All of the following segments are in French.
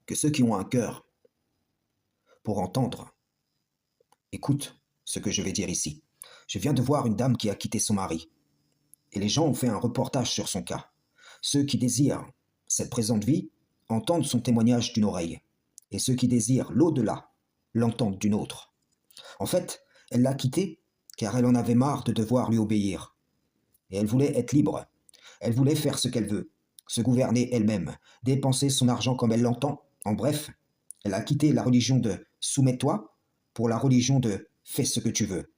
que ceux qui ont un cœur pour entendre écoutent ce que je vais dire ici. Je viens de voir une dame qui a quitté son mari, et les gens ont fait un reportage sur son cas. Ceux qui désirent cette présente vie entendent son témoignage d'une oreille, et ceux qui désirent l'au-delà l'entendent d'une autre. En fait, elle l'a quitté car elle en avait marre de devoir lui obéir, et elle voulait être libre. Elle voulait faire ce qu'elle veut, se gouverner elle-même, dépenser son argent comme elle l'entend. En bref, elle a quitté la religion de soumets-toi pour la religion de fais ce que tu veux.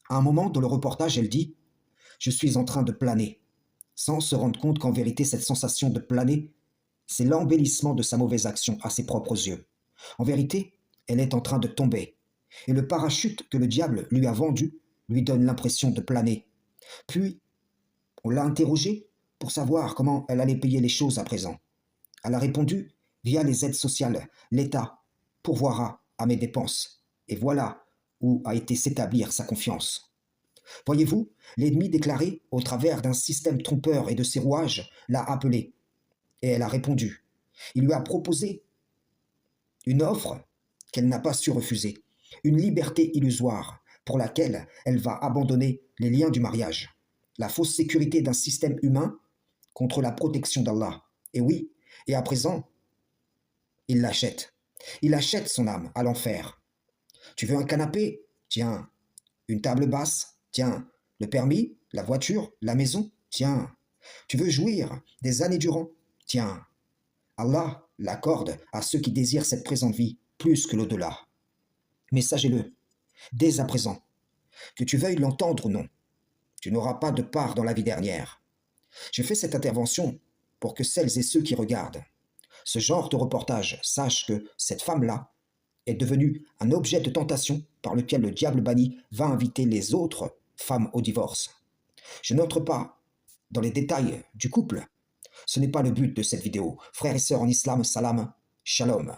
À un moment dans le reportage, elle dit: je suis en train de planer, sans se rendre compte qu'en vérité, cette sensation de planer, c'est l'embellissement de sa mauvaise action à ses propres yeux. En vérité, elle est en train de tomber, et le parachute que le diable lui a vendu lui donne l'impression de planer. Puis, on l'a interrogée pour savoir comment elle allait payer les choses à présent. Elle a répondu: via les aides sociales, l'État pourvoira à mes dépenses. Et voilà où a été s'établir sa confiance. Voyez-vous, l'ennemi déclaré, au travers d'un système trompeur et de ses rouages, l'a appelée. Et elle a répondu. Il lui a proposé une offre qu'elle n'a pas su refuser, une liberté illusoire pour laquelle elle va abandonner les liens du mariage, la fausse sécurité d'un système humain contre la protection d'Allah. Et oui, et à présent, il l'achète. Il achète son âme à l'enfer. Tu veux un canapé? Tiens. Une table basse? Tiens. Le permis? La voiture? La maison? Tiens. Tu veux jouir des années durant? Tiens. Allah l'accorde à ceux qui désirent cette présente vie plus que l'au-delà. Mais sachez-le, dès à présent, que tu veuilles l'entendre ou non, tu n'auras pas de part dans la vie dernière. Je fais cette intervention pour que celles et ceux qui regardent ce genre de reportage sachent que cette femme-là est devenue un objet de tentation par lequel le diable banni va inviter les autres femmes au divorce. Je n'entre pas dans les détails du couple. Ce n'est pas le but de cette vidéo. Frères et sœurs en islam, salam, shalom.